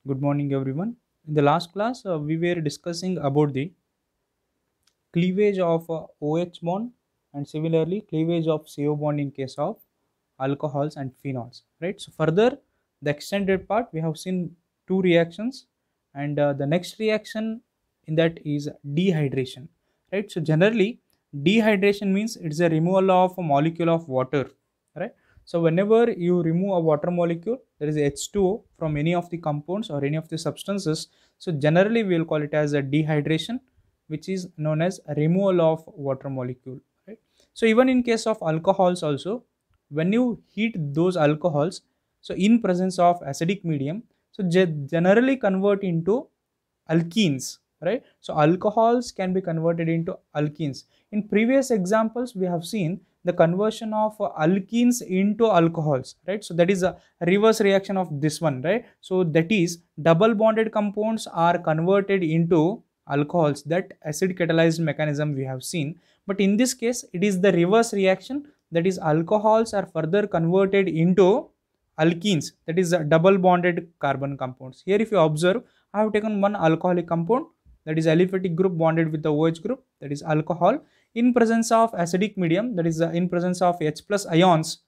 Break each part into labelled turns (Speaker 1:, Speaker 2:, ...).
Speaker 1: Good morning, everyone. In the last class, we were discussing about the cleavage of OH bond and similarly cleavage of CO bond in case of alcohols and phenols. Right. So further, the extended part we have seen two reactions, and the next reaction in that is dehydration. Right. So generally, dehydration means it's a removal of a molecule of water. Right. So whenever you remove a water molecule, there is H2O from any of the compounds or any of the substances. So generally we will call it as a dehydration, which is known as removal of water molecule. Right. So even in case of alcohols also, when you heat those alcohols, so in presence of acidic medium, so generally convert into alkenes. Right. So alcohols can be converted into alkenes. In previous examples we have seen the conversion of alkenes into alcohols, right? So that is a reverse reaction of this one, right? So that is double bonded compounds are converted into alcohols, that acid catalyzed mechanism we have seen. But in this case it is the reverse reaction, that is alcohols are further converted into alkenes, that is double bonded carbon compounds. Here if you observe, I have taken one alcoholic compound, that is aliphatic group bonded with the OH group, that is alcohol, in presence of acidic medium, that is in presence of H plus ions.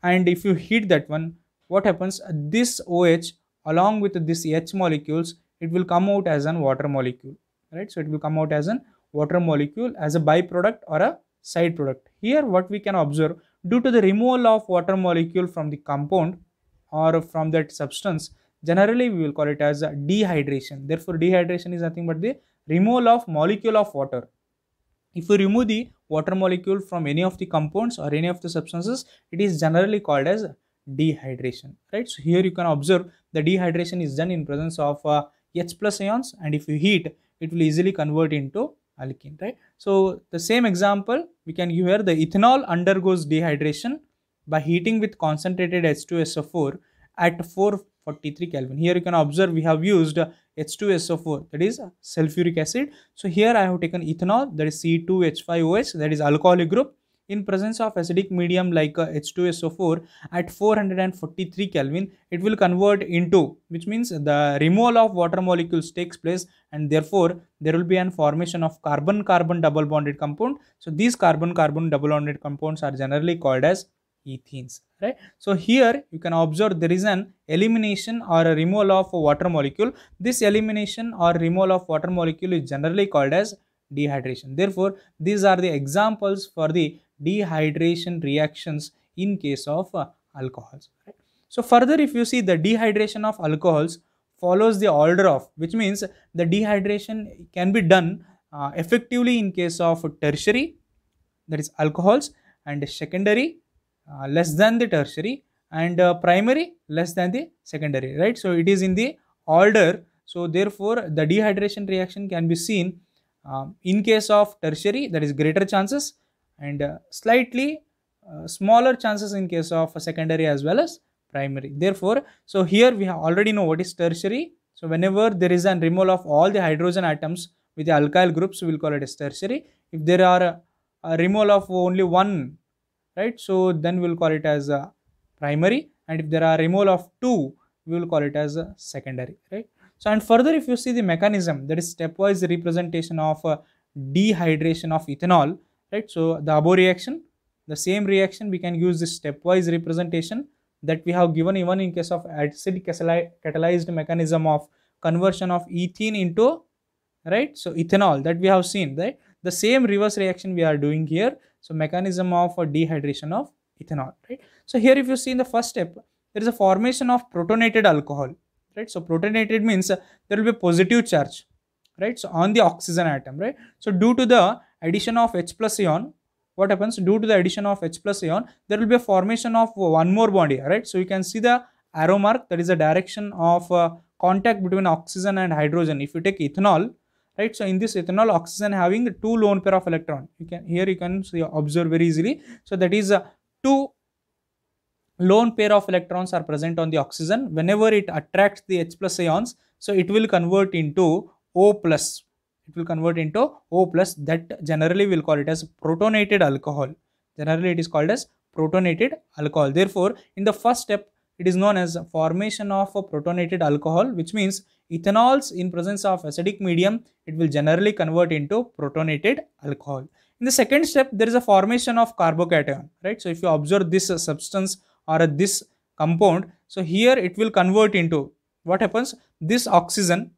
Speaker 1: And if you heat that one, what happens? This OH along with this H molecules, it will come out as an water molecule, right? So it will come out as an water molecule as a byproduct or a side product. Here what we can observe, due to the removal of water molecule from the compound or from that substance, generally we will call it as a dehydration. Therefore dehydration is nothing but the removal of molecule of water. If you remove the water molecule from any of the compounds or any of the substances, it is generally called as dehydration, right? So here you can observe the dehydration is done in presence of H plus ions, and if you heat, it will easily convert into alkene, right? So the same example we can give here, the ethanol undergoes dehydration by heating with concentrated H2SO4 at 443 Kelvin. Here you can observe we have used H2SO4, that is sulfuric acid. So here I have taken ethanol, that is C2H5OH, that is alcoholic group, in presence of acidic medium like H2SO4 at 443 Kelvin. It will convert into, which means the removal of water molecules takes place, and therefore there will be an formation of carbon-carbon double bonded compound. So these carbon-carbon double bonded compounds are generally called as ethenes, right? So here you can observe there is an elimination or a removal of a water molecule. This elimination or removal of water molecule is generally called as dehydration. Therefore these are the examples for the dehydration reactions in case of alcohols, right? So further, if you see, the dehydration of alcohols follows the order of, which means the dehydration can be done effectively in case of tertiary, that is alcohols, and secondary less than the tertiary, and primary less than the secondary, right? So it is in the order. So therefore the dehydration reaction can be seen in case of tertiary, that is greater chances, and slightly smaller chances in case of secondary as well as primary. Therefore, so here we have already know what is tertiary. So whenever there is a removal of all the hydrogen atoms with the alkyl groups, we will call it as tertiary. If there are a removal of only one, right, so then we will call it as a primary, and if there are removal of two, we will call it as a secondary, right? So and further, if you see the mechanism, that is stepwise representation of dehydration of ethanol, right? So the above reaction, the same reaction we can use this stepwise representation that we have given even in case of acid catalyzed mechanism of conversion of ethene into, right, so ethanol, that we have seen, right? The same reverse reaction we are doing here. So mechanism of dehydration of ethanol, right? So here if you see in the first step, there is a formation of protonated alcohol, right? So protonated means there will be a positive charge, right, so on the oxygen atom, right? So due to the addition of H plus ion, what happens? Due to the addition of H plus ion, there will be a formation of one more bond here, right? So you can see the arrow mark, that is the direction of contact between oxygen and hydrogen. If you take ethanol, right, so in this ethanol, oxygen having two lone pair of electron, you can here you can see, observe very easily. So that is two lone pair of electrons are present on the oxygen. Whenever it attracts the H plus ions, so it will convert into O plus. It will convert into O plus. That generally we'll call it as protonated alcohol. Generally it is called as protonated alcohol. Therefore in the first step it is known as formation of a protonated alcohol, which means ethanols in presence of acidic medium, it will generally convert into protonated alcohol. In the second step, there is a formation of carbocation, right? So if you observe this substance or this compound, so here it will convert into what happens? This oxygen,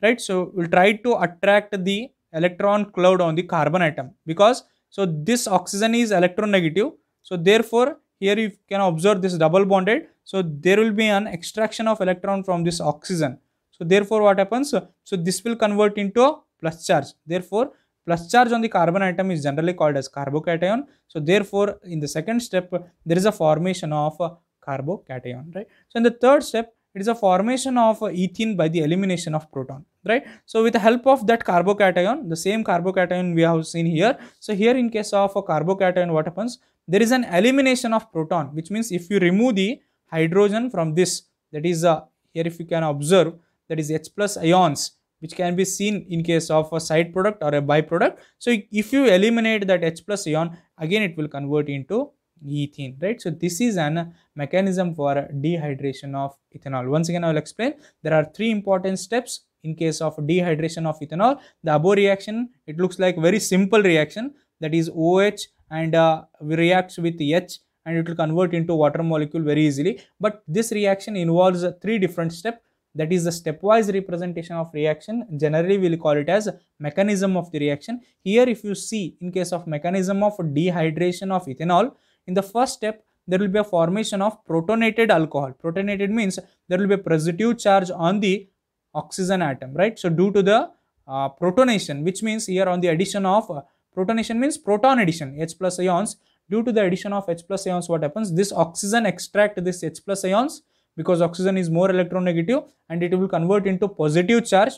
Speaker 1: right? So we'll try to attract the electron cloud on the carbon atom, because so this oxygen is electronegative. So therefore here you can observe this double bonded. So there will be an extraction of electron from this oxygen. So therefore what happens? So this will convert into a plus charge. Therefore plus charge on the carbon atom is generally called as carbocation. So therefore in the second step there is a formation of a carbocation, right? So in the third step it is a formation of ethene by the elimination of proton, right? So with the help of that carbocation, the same carbocation we have seen here. So here in case of a carbocation, what happens? There is an elimination of proton, which means if you remove the hydrogen from this, that is here if you can observe, that is H plus ions, which can be seen in case of a side product or a byproduct. So if you eliminate that H plus ion, again it will convert into ethene, right? So this is an mechanism for dehydration of ethanol. Once again I will explain. There are three important steps in case of dehydration of ethanol. The above reaction, it looks like very simple reaction, that is OH and reacts with H and it will convert into water molecule very easily. But this reaction involves three different steps. That is the stepwise representation of reaction. Generally we will call it as mechanism of the reaction. Here if you see in case of mechanism of dehydration of ethanol, in the first step there will be a formation of protonated alcohol. Protonated means there will be a positive charge on the oxygen atom, right? So due to the protonation, which means here on the addition of protonation means proton addition, H plus ions. Due to the addition of H plus ions, what happens? This oxygen extract this H plus ions, because oxygen is more electronegative, and it will convert into positive charge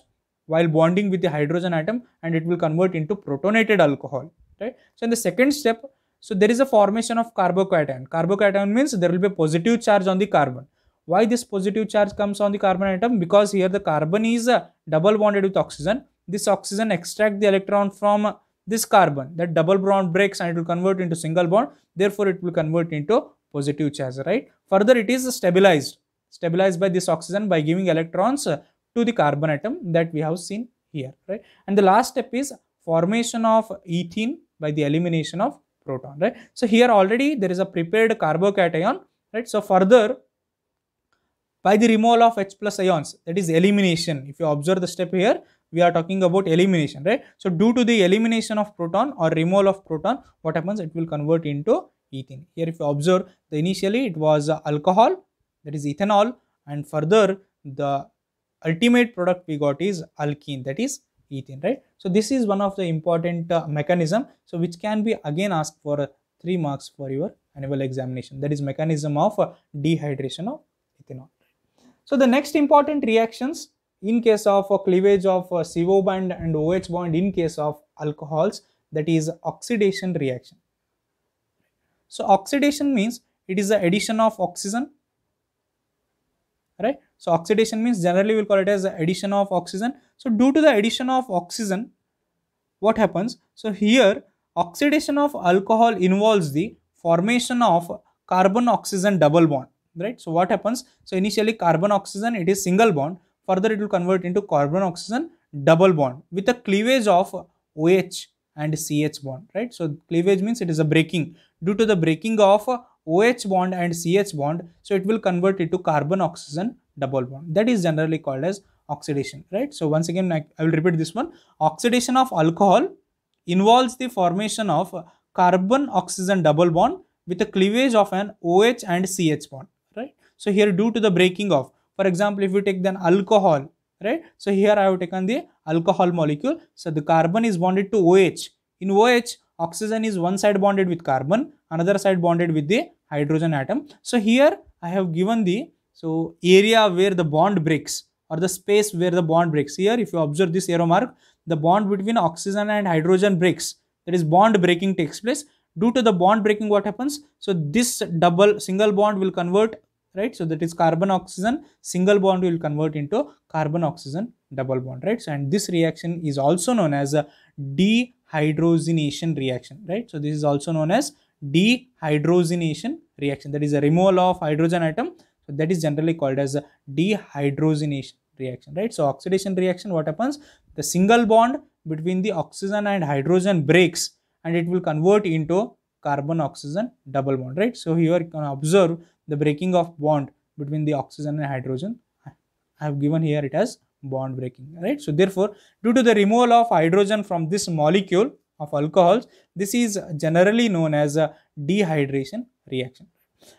Speaker 1: while bonding with the hydrogen atom, and it will convert into protonated alcohol, right? So in the second step, so there is a formation of carbocation. Carbocation means there will be a positive charge on the carbon. Why this positive charge comes on the carbon atom? Because here the carbon is double bonded with oxygen. This oxygen extracts the electron from this carbon. That double bond breaks and it will convert into single bond. Therefore it will convert into positive charge, right? Further it is stabilized by this oxygen by giving electrons to the carbon atom, that we have seen here, right? And the last step is formation of ethene by the elimination of proton, right? So here already there is a prepared carbocation, right? So further by the removal of H plus ions, that is elimination. If you observe the step here, we are talking about elimination, right? So due to the elimination of proton or removal of proton, what happens? It will convert into ethene. Here if you observe, initially it was alcohol, that is ethanol, and further the ultimate product we got is alkene, that is ethene, right? So this is one of the important mechanism, so which can be again asked for 3 marks for your annual examination, that is mechanism of dehydration of ethanol. So the next important reactions in case of cleavage of CO bond and OH bond in case of alcohols, that is oxidation reaction. So oxidation means it is the addition of oxygen, right? So oxidation means generally we will call it as the addition of oxygen. So due to the addition of oxygen, what happens? So here oxidation of alcohol involves the formation of carbon oxygen double bond, right? So what happens? So initially carbon oxygen, it is single bond, further it will convert into carbon oxygen double bond with a cleavage of OH and CH bond, right? So cleavage means it is a breaking. Due to the breaking of OH bond and CH bond, so it will convert into carbon oxygen double bond. That is generally called as oxidation, right? So once again I will repeat this one. Oxidation of alcohol involves the formation of carbon oxygen double bond with a cleavage of an OH and CH bond, right? So here due to the breaking of, for example, if we take then alcohol, right? So here I have taken the alcohol molecule. So the carbon is bonded to OH. In OH, oxygen is one side bonded with carbon, another side bonded with the hydrogen atom. So here I have given the area where the bond breaks, or the space where the bond breaks. Here if you observe this arrow mark, the bond between oxygen and hydrogen breaks, that is bond breaking takes place. Due to the bond breaking, what happens? So this single bond will convert, right? So that is carbon oxygen single bond will convert into carbon oxygen double bond, right? So and this reaction is also known as a dehydrogenation reaction, right? So this is also known as dehydrogenation reaction, that is a removal of hydrogen atom. So that is generally called as a dehydrogenation reaction, right? So oxidation reaction, what happens? The single bond between the oxygen and hydrogen breaks and it will convert into carbon oxygen double bond, right? So here you can observe the breaking of bond between the oxygen and hydrogen. I have given here it as bond breaking, right? So therefore, due to the removal of hydrogen from this molecule of alcohols, this is generally known as a dehydration reaction.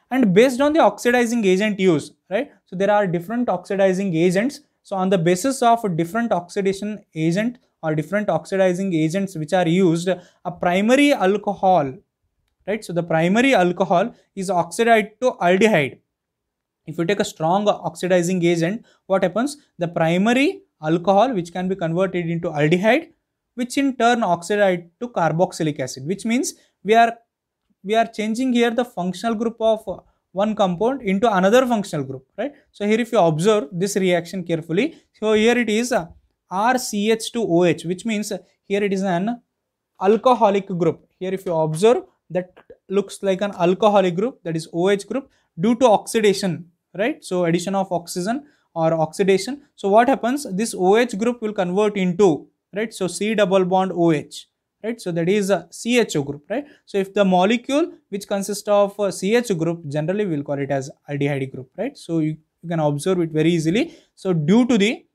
Speaker 1: And based on the oxidizing agent used, right? So there are different oxidizing agents. So on the basis of different oxidation agent or different oxidizing agents which are used, a primary alcohol, right? So the primary alcohol is oxidized to aldehyde. If you take a strong oxidizing agent, what happens? The primary alcohol which can be converted into aldehyde, which in turn oxidized to carboxylic acid, which means we are changing here the functional group of one compound into another functional group, right? So here if you observe this reaction carefully, so here it is RCH2OH, which means here it is an alcoholic group. Here if you observe, that looks like an alcoholic group, that is OH group, due to oxidation, right? So addition of oxygen or oxidation. So what happens? This OH group will convert into, right? So C double bond OH, right? So that is a CHO group, right? So if the molecule which consists of a CH group, generally we will call it as aldehyde group, right? So you can observe it very easily. So due to the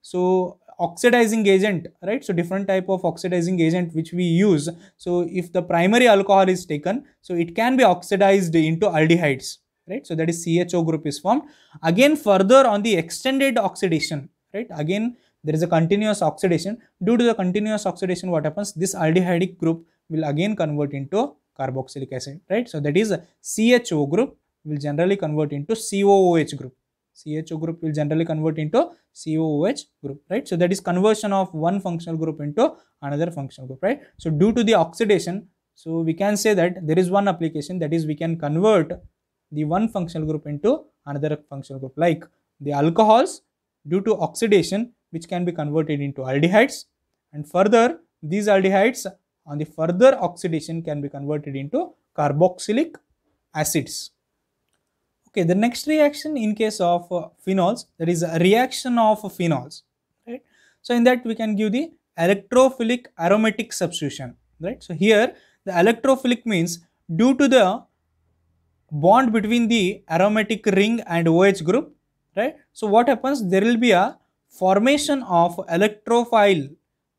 Speaker 1: so oxidizing agent, right? So different type of oxidizing agent which we use. So if the primary alcohol is taken, so it can be oxidized into aldehydes, right? So that is CHO group is formed. Again further on the extended oxidation, right? Again there is a continuous oxidation. Due to the continuous oxidation, what happens? This aldehydic group will again convert into carboxylic acid, right? So that is a CHO group will generally convert into COOH group. CHO group will generally convert into COOH group, right? So that is conversion of one functional group into another functional group, right? So due to the oxidation, so we can say that there is one application, that is we can convert the one functional group into another functional group, like the alcohols due to oxidation, which can be converted into aldehydes, and further these aldehydes on the further oxidation can be converted into carboxylic acids. Okay, the next reaction in case of phenols, that is a reaction of phenols, right? So in that we can give the electrophilic aromatic substitution, right? So here the electrophilic means due to the bond between the aromatic ring and OH group, right? So what happens? There will be a formation of electrophile,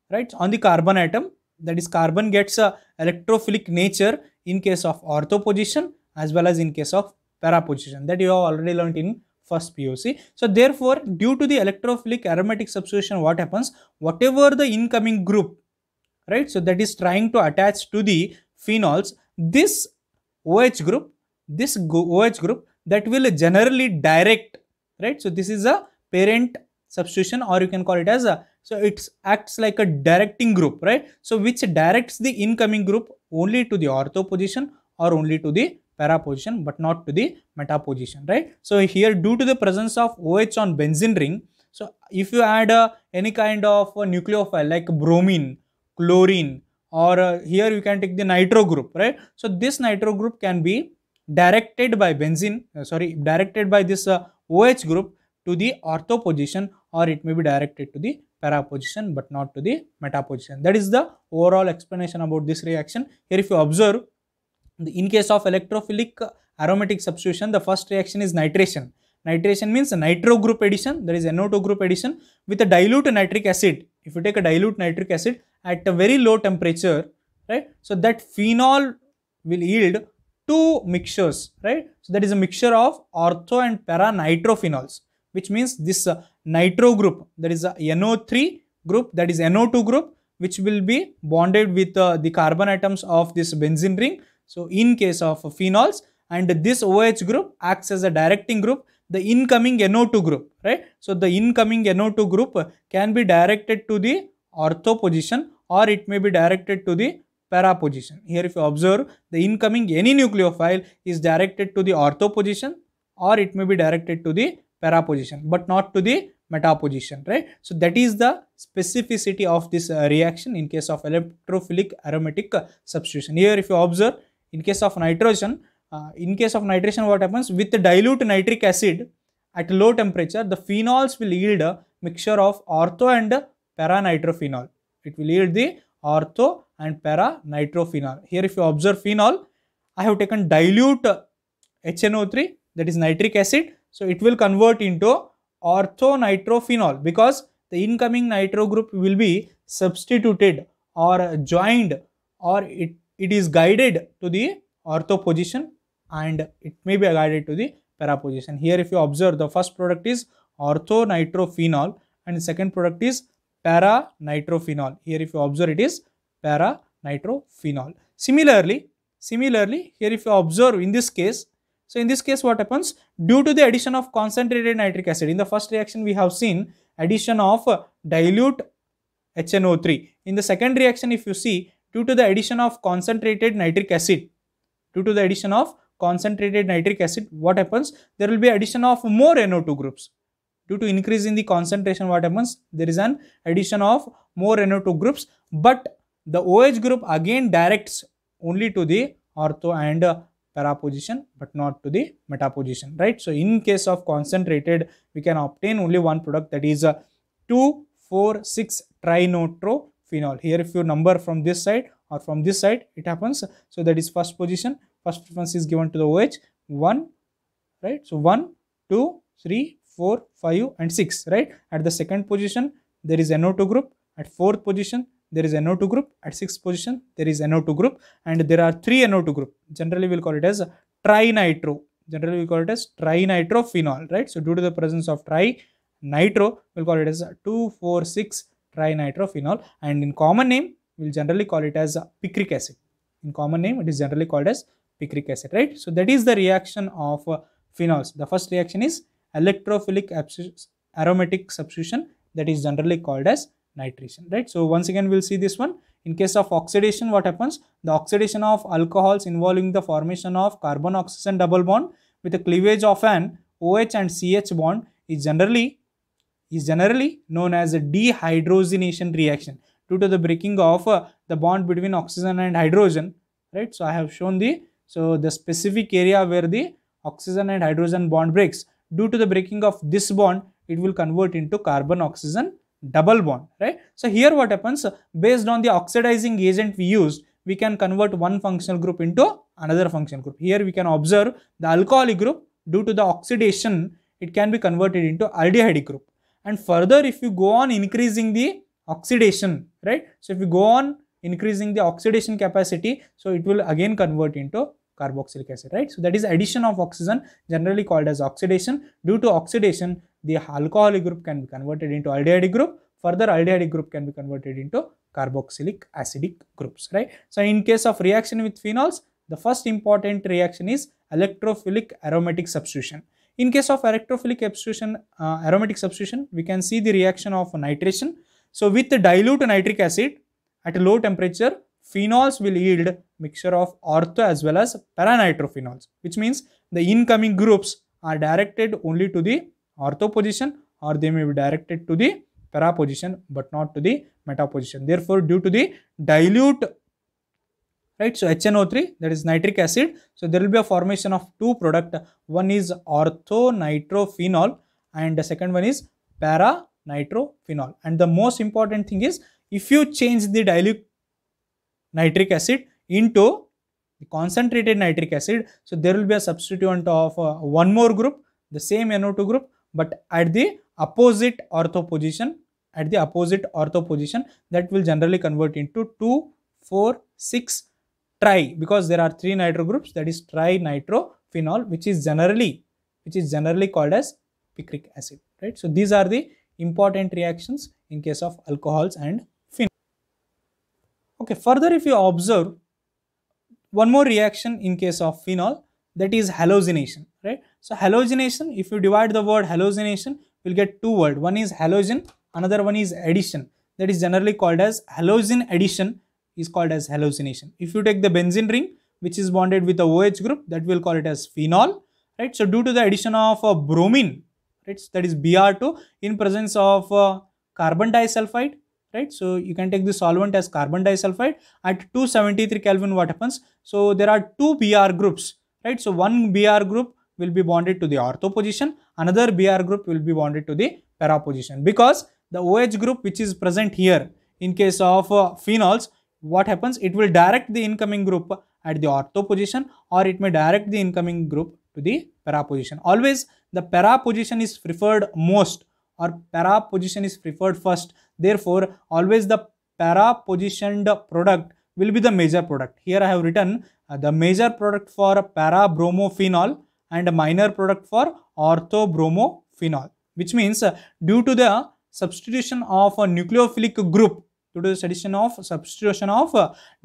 Speaker 1: right, on the carbon atom. That is, carbon gets a electrophilic nature in case of ortho position as well as in case of para position, that you have already learned in first POC. So therefore, due to the electrophilic aromatic substitution, what happens? Whatever the incoming group, right, so that is trying to attach to the phenols, this OH group, that will generally direct, right? So this is a parent substitution, or you can call it as a, so it acts like a directing group, right? So which directs the incoming group only to the ortho position or only to the para position, but not to the meta position, right? So here, due to the presence of OH on benzene ring, so if you add any kind of nucleophile like bromine, chlorine, or here you can take the nitro group, right? So this nitro group can be directed by directed by this OH group to the ortho position, or it may be directed to the para position but not to the meta position. That is the overall explanation about this reaction. Here if you observe, in case of electrophilic aromatic substitution, the first reaction is nitration. Nitration means nitro group addition, that is NO2 group addition with a dilute nitric acid. If you take a dilute nitric acid at a very low temperature, right, so that phenol will yield two mixtures, right? So that is a mixture of ortho and para nitrophenols, which means this nitro group, that is a NO3 group, that is NO2 group, which will be bonded with the carbon atoms of this benzene ring. So in case of phenols, and this OH group acts as a directing group, the incoming NO2 group, right? So the incoming NO2 group can be directed to the ortho position, or it may be directed to the para position. Here if you observe, the incoming any nucleophile is directed to the ortho position, or it may be directed to the para position, but not to the meta position, right? So that is the specificity of this reaction in case of electrophilic aromatic substitution. Here if you observe, in case of nitrogen, in case of nitration, what happens with the dilute nitric acid at low temperature, the phenols will yield a mixture of ortho and para-nitrophenol. It will yield the ortho and para-nitrophenol. Here if you observe phenol, I have taken dilute HNO3, that is nitric acid. So it will convert into ortho-nitrophenol because the incoming nitro group will be substituted or joined, or it is guided to the ortho position and it may be guided to the para position. Here if you observe, the first product is ortho-nitrophenol and the second product is para-nitrophenol. Here if you observe, it is para-nitrophenol. Similarly, here if you observe in this case, so in this case what happens, due to the addition of concentrated nitric acid, in the first reaction we have seen addition of dilute HNO3. In the second reaction, if you see, due to the addition of concentrated nitric acid, what happens, there will be addition of more NO2 groups. Due to increase in the concentration, what happens, there is an addition of more NO2 groups, but the OH group again directs only to the ortho and para position but not to the meta position, right? So in case of concentrated, we can obtain only one product, that is 2,4,6 trinitrophenol. Here if you number from this side or from this side, it happens. So that is first position, first preference is given to the OH 1, right? So 1, 2, 3, 4, 5 and 6, right? At the second position there is NO2 group, at fourth position there is NO2 group, at sixth position there is NO2 group, and there are 3 NO2 group. Generally we'll call it as trinitrophenol, right? So due to the presence of trinitro, we'll call it as 2,4,6 trinitrophenol, and in common name we'll generally call it as picric acid. In common name it is generally called as picric acid, right? So that is the reaction of phenols. The first reaction is electrophilic aromatic substitution, that is generally called as nitration, right? So once again we'll see this one. In case of oxidation, what happens, the oxidation of alcohols involving the formation of carbon oxygen double bond with the cleavage of an OH and CH bond is generally known as a dehydrogenation reaction, due to the breaking of the bond between oxygen and hydrogen, right? So I have shown the specific area where the oxygen and hydrogen bond breaks. Due to the breaking of this bond, it will convert into carbon oxygen double bond, right? So here what happens, based on the oxidizing agent we used, we can convert one functional group into another functional group. Here we can observe the alcoholic group, due to the oxidation it can be converted into aldehyde group, and further if you go on increasing the oxidation, right? So if you go on increasing the oxidation capacity, so it will again convert into carboxylic acid, right? So that is addition of oxygen, generally called as oxidation. Due to oxidation, the alcoholic group can be converted into aldehyde group, further aldehyde group can be converted into carboxylic acidic groups, right? So in case of reaction with phenols, the first important reaction is electrophilic aromatic substitution. In case of electrophilic aromatic substitution, we can see the reaction of nitration. So with the dilute nitric acid at a low temperature, phenols will yield mixture of ortho as well as para-nitrophenols, which means the incoming groups are directed only to the ortho position, or they may be directed to the para position but not to the meta position. Therefore, due to the dilute, right, so HNO3, that is nitric acid, so there will be a formation of two products. One is ortho-nitrophenol and the second one is para-nitrophenol. And the most important thing is, if you change the dilute nitric acid into the concentrated nitric acid, so there will be a substituent of one more group, the same NO2 group, but at the opposite ortho position, that will generally convert into 2,4,6 tri, because there are 3 nitro groups, that is trinitrophenol, which is generally called as picric acid, right? So these are the important reactions in case of alcohols and phenol. Okay, further if you observe one more reaction in case of phenol, that is halogenation, right? So halogenation, if you divide the word halogenation, we'll get two words. One is halogen, another one is addition. That is generally called as halogen addition, is called as halogenation. If you take the benzene ring, which is bonded with the OH group, that will call it as phenol, right? So due to the addition of bromine, right, that is Br2 in presence of carbon disulfide, right? So you can take the solvent as carbon disulfide at 273 Kelvin. What happens? So there are two Br groups, right? So one Br group will be bonded to the ortho position, another Br group will be bonded to the para position, because the OH group which is present here in case of phenols, what happens, it will direct the incoming group at the ortho position, or it may direct the incoming group to the para position. Always the para position is preferred most, or para position is preferred first. Therefore, always the para positioned product will be the major product. Here I have written the major product for para bromophenol and a minor product for ortho bromophenol, which means due to the substitution of a nucleophilic group, due to the substitution of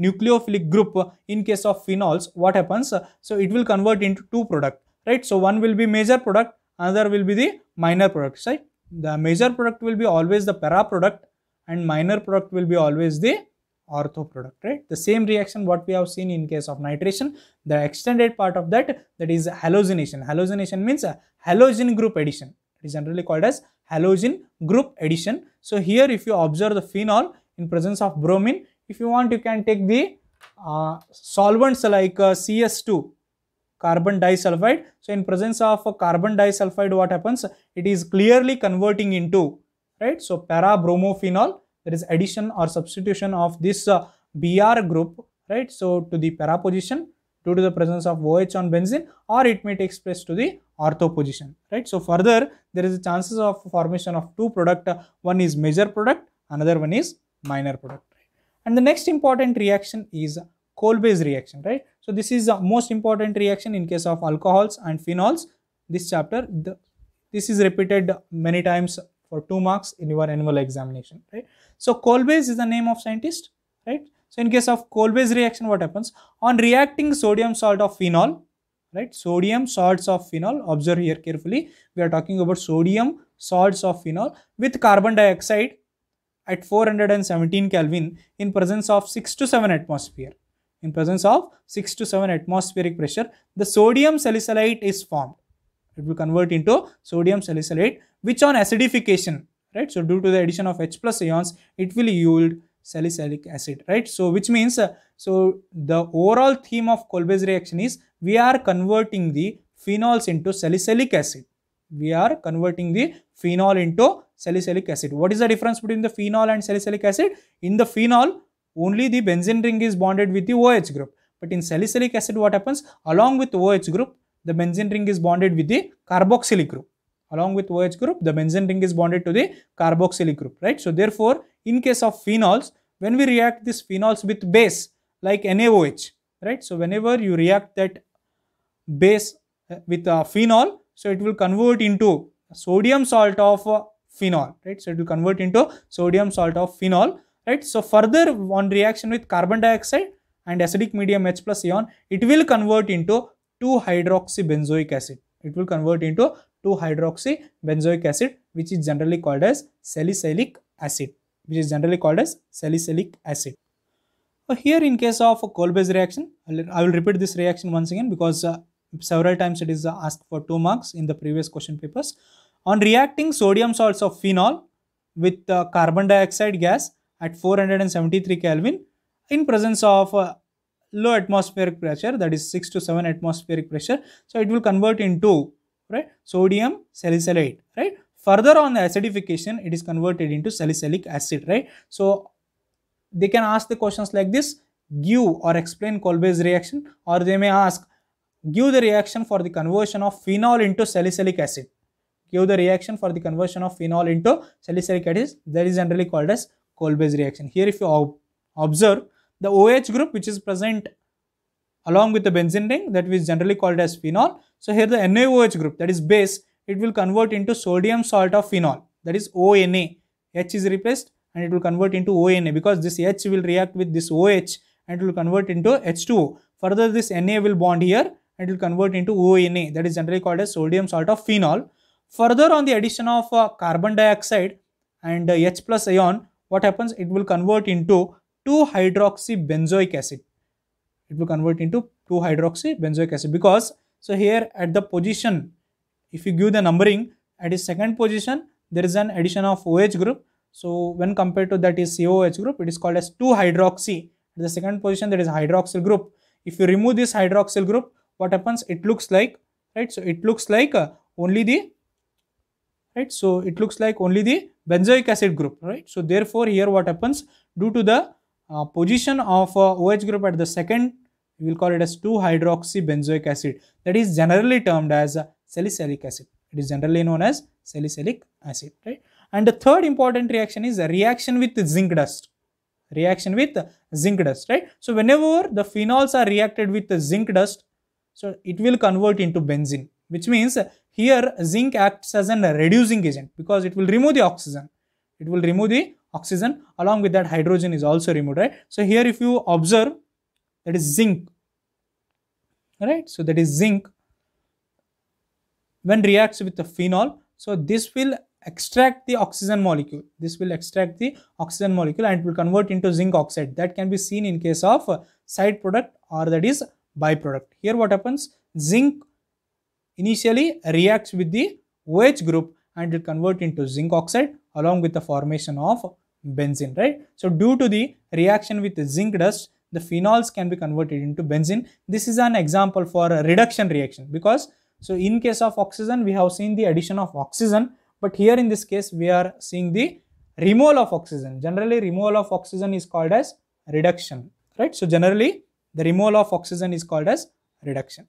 Speaker 1: nucleophilic group in case of phenols, what happens, so it will convert into two product, right? So one will be major product, another will be the minor product, right? The major product will be always the para product and minor product will be always the ortho product, right? The same reaction what we have seen in case of nitration, the extended part of that is halogenation. Halogenation means a halogen group addition. It is generally called as halogen group addition. So here if you observe the phenol in presence of bromine, if you want you can take the solvents like CS2, carbon disulfide. So in presence of carbon disulfide, what happens, it is clearly converting into, right? So para bromophenol, there is addition or substitution of this Br group, right? So to the para position due to the presence of OH on benzene, or it may take place to the ortho position, right? So further there is a chances of formation of two product, one is major product, another one is minor product, right? And the next important reaction is Kolbe's reaction, right? So this is the most important reaction in case of alcohols and phenols. This chapter, this is repeated many times for 2 marks in your annual examination, right? So Kolbe's is the name of scientist, right? So in case of Kolbe's reaction, what happens, on reacting sodium salt of phenol, right? Sodium salts of phenol, observe here carefully, we are talking about sodium salts of phenol with carbon dioxide at 417 Kelvin in presence of 6 to 7 atmosphere. In presence of 6 to 7 atmospheric pressure, the sodium salicylate is formed. It will convert into sodium salicylate, which on acidification, right? So due to the addition of H plus ions, it will yield salicylic acid, right? So which means, so the overall theme of Kolbe's reaction is we are converting the phenols into salicylic acid. We are converting the phenol into salicylic acid. What is the difference between the phenol and salicylic acid? In the phenol, only the benzene ring is bonded with the OH group. But in salicylic acid, what happens? Along with OH group, the benzene ring is bonded with the carboxylic group. Along with OH group, the benzene ring is bonded to the carboxylic group, right? So therefore, in case of phenols, when we react these phenols with base like NaOH, right? So whenever you react that base with phenol, so it will convert into sodium salt of phenol, right? So it will convert into sodium salt of phenol, right? So further on reaction with carbon dioxide and acidic medium H plus ion, it will convert into 2-hydroxybenzoic acid. It will convert into 2-hydroxybenzoic acid, which is generally called as salicylic acid. Here in case of Kolbe's reaction, I will repeat this reaction once again because several times it is asked for 2 marks in the previous question papers. On reacting sodium salts of phenol with carbon dioxide gas at 473 Kelvin in presence of low atmospheric pressure, that is 6 to 7 atmospheric pressure, so it will convert into, right, sodium salicylate, right? Further on the acidification, it is converted into salicylic acid, right? So they can ask the questions like this: give or explain Kolbe's reaction, or they may ask give the reaction for the conversion of phenol into salicylic acid. Give the reaction for the conversion of phenol into salicylic acid. That is generally called as Kolbe's reaction. Here if you observe the OH group which is present along with the benzene ring, that is generally called as phenol. So here the NaOH group, that is base, it will convert into sodium salt of phenol, that is ONA. H is replaced and it will convert into ONA because this H will react with this OH and it will convert into H2O. Further this Na will bond here and it will convert into ONA, that is generally called as sodium salt of phenol. Further on the addition of carbon dioxide and H plus ion, what happens? It will convert into 2-hydroxybenzoic acid. It will convert into 2-hydroxybenzoic acid because, so here at the position, if you give the numbering, at its second position, there is an addition of OH group. So when compared to that is COOH group, it is called as 2-hydroxy. At the second position, there is hydroxyl group. If you remove this hydroxyl group, what happens, it looks like, right, so it looks like only the, right, so it looks like only the benzoic acid group, right. So therefore here what happens, due to the position of OH group at the second, we will call it as 2-hydroxybenzoic acid, that is generally termed as salicylic acid. It is generally known as salicylic acid, right. And the third important reaction is a reaction with zinc dust. Reaction with zinc dust, right. So whenever the phenols are reacted with the zinc dust, so it will convert into benzene, which means here zinc acts as a reducing agent because it will remove the oxygen. It will remove the oxygen, along with that hydrogen is also removed, right. So here if you observe, that is zinc, right. So that is zinc when reacts with the phenol, so this will extract the oxygen molecule. This will extract the oxygen molecule and it will convert into zinc oxide. That can be seen in case of side product, or that is byproduct. Here what happens, zinc initially reacts with the OH group and it will convert into zinc oxide along with the formation of benzene, right. So due to the reaction with the zinc dust, the phenols can be converted into benzene. This is an example for a reduction reaction, because so in case of oxygen we have seen the addition of oxygen, but here in this case we are seeing the removal of oxygen. Generally removal of oxygen is called as reduction, right. So generally the removal of oxygen is called as reduction.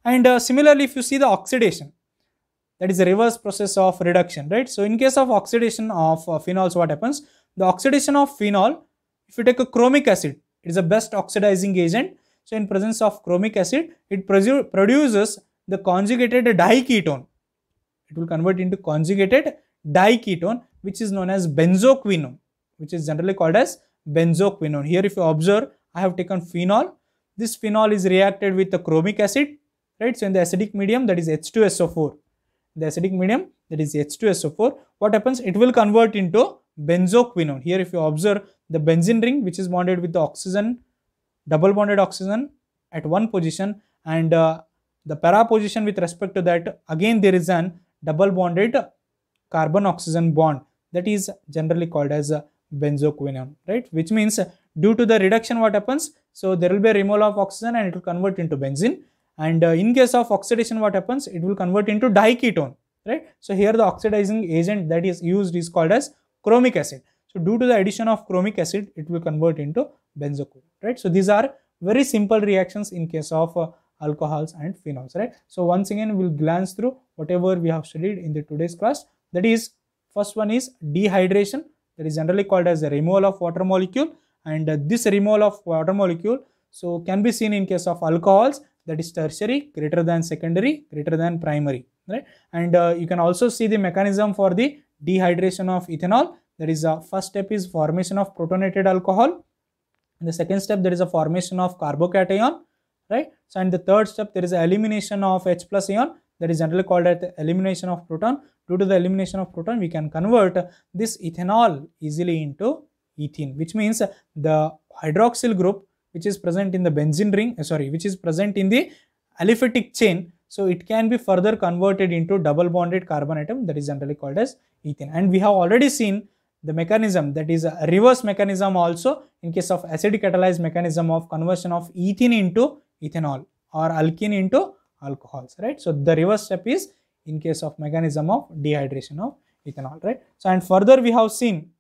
Speaker 1: And similarly if you see the oxidation, that is the reverse process of reduction, right. So in case of oxidation of phenols, what happens, the oxidation of phenol, if you take a chromic acid, it is the best oxidizing agent. So in presence of chromic acid, it produces the conjugated diketone. It will convert into conjugated diketone, which is known as benzoquinone, which is generally called as benzoquinone. Here if you observe, I have taken phenol. This phenol is reacted with the chromic acid, right. So in the acidic medium, that is H2SO4. The acidic medium, that is H2SO4. What happens? It will convert into benzoquinone. Here if you observe, the benzene ring which is bonded with the oxygen, double bonded oxygen at one position, and the para position with respect to that, again there is an double bonded carbon oxygen bond, that is generally called as benzoquinone, right. Which means due to the reduction, what happens, so there will be a removal of oxygen and it will convert into benzene. And in case of oxidation, what happens, it will convert into diketone, right. So here the oxidizing agent that is used is called as chromic acid. So due to the addition of chromic acid, it will convert into benzoquinone, right. So these are very simple reactions in case of alcohols and phenols, right. So once again we'll glance through whatever we have studied in the today's class. That is, first one is dehydration, that is generally called as the removal of water molecule, and this removal of water molecule so can be seen in case of alcohols, that is tertiary, greater than secondary, greater than primary, right. And you can also see the mechanism for the dehydration of ethanol. That is first step is formation of protonated alcohol, and the second step there is a formation of carbocation, right. So and the third step there is a elimination of H plus ion, that is generally called as the elimination of proton. Due to the elimination of proton, we can convert this ethanol easily into ethene, which means the hydroxyl group which is present in the benzene ring, which is present in the aliphatic chain, so it can be further converted into double bonded carbon atom, that is generally called as ethene. And we have already seen the mechanism, that is a reverse mechanism also in case of acidic catalyzed mechanism of conversion of ethene into ethanol or alkene into alcohols, right. So the reverse step is in case of mechanism of dehydration of ethanol, right. So and further we have seen,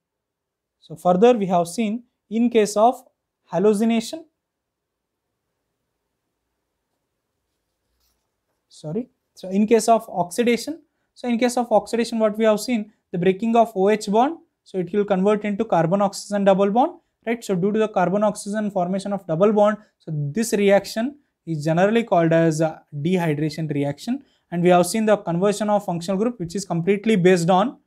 Speaker 1: in case of hallucination, so in case of oxidation, what we have seen, the breaking of OH bond, so it will convert into carbon oxygen double bond, right. So due to the carbon oxygen formation of double bond, so this reaction is generally called as a dehydration reaction. And we have seen the conversion of functional group, which is completely based on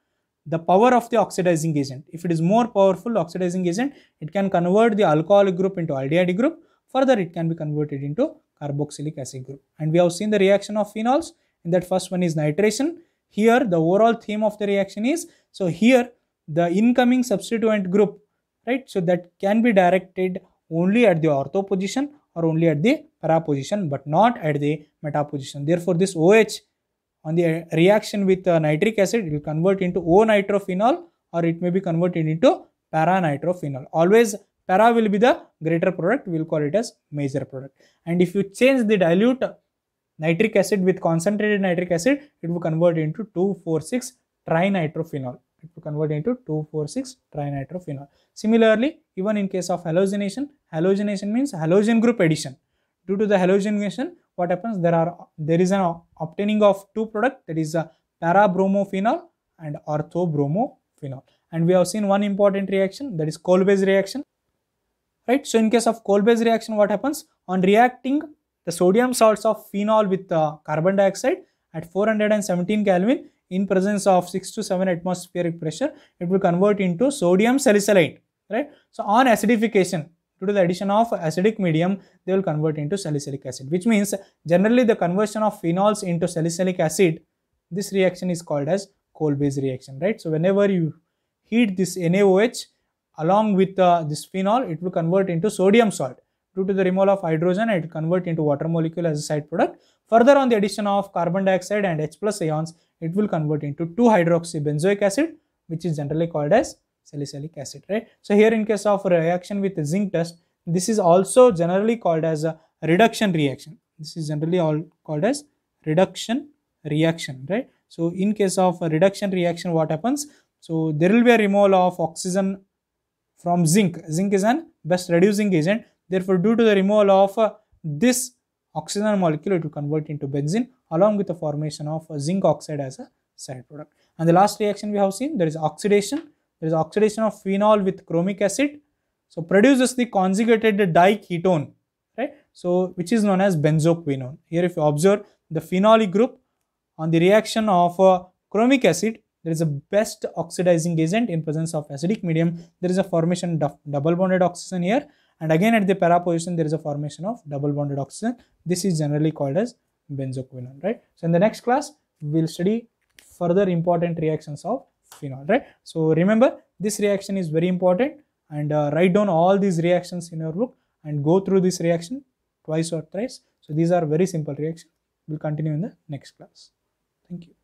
Speaker 1: the power of the oxidizing agent. If it is more powerful oxidizing agent, it can convert the alcoholic group into aldehyde group. Further, it can be converted into carboxylic acid group. And we have seen the reaction of phenols. In that first one is nitration. Here the overall theme of the reaction is, so here the incoming substituent group, right, so that can be directed only at the ortho position or only at the para position, but not at the meta position. Therefore this OH on the reaction with nitric acid, it will convert into O-nitrophenol, or it may be converted into para-nitrophenol. Always para will be the greater product, we will call it as major product. And if you change the dilute nitric acid with concentrated nitric acid, it will convert into 2,4,6 trinitrophenol. It will convert into 2,4,6 trinitrophenol. Similarly, even in case of halogenation, halogenation means halogen group addition. Due to the halogenation, what happens? There is an obtaining of two products, that is para-bromophenol and ortho-bromophenol. And we have seen one important reaction, that is Kolbe's reaction. Right? So in case of Kolbe's reaction, what happens? On reacting the sodium salts of phenol with carbon dioxide at 417 Kelvin in presence of 6 to 7 atmospheric pressure, it will convert into sodium salicylate. Right? So on acidification, due to the addition of acidic medium, they will convert into salicylic acid, which means generally the conversion of phenols into salicylic acid, this reaction is called as Kolbe's reaction. Right? So whenever you heat this NaOH along with this phenol, it will convert into sodium salt. Due to the removal of hydrogen, it will convert into water molecule as a side product. Further, on the addition of carbon dioxide and H plus ions, it will convert into 2-hydroxybenzoic acid, which is generally called as salicylic acid. Right? So here in case of reaction with zinc dust, this is also generally called as a reduction reaction. This is generally all called as reduction reaction. Right? So in case of a reduction reaction, what happens? So there will be a removal of oxygen from zinc. Zinc is an best reducing agent. Therefore, due to the removal of this oxygen molecule, it will convert into benzene along with the formation of zinc oxide as a side product. And the last reaction we have seen, there is oxidation. There is oxidation of phenol with chromic acid. So produces the conjugated diketone, right? So which is known as benzoquinone. Here if you observe the phenolic group on the reaction of chromic acid, there is a best oxidizing agent in presence of acidic medium. There is a formation of double bonded oxygen here. And again at the para position, there is a formation of double bonded oxygen. This is generally called as benzoquinone, right? So in the next class, we will study further important reactions of phenol, right? So remember, this reaction is very important, and write down all these reactions in your book and go through this reaction twice or thrice. So these are very simple reactions. We'll continue in the next class. Thank you.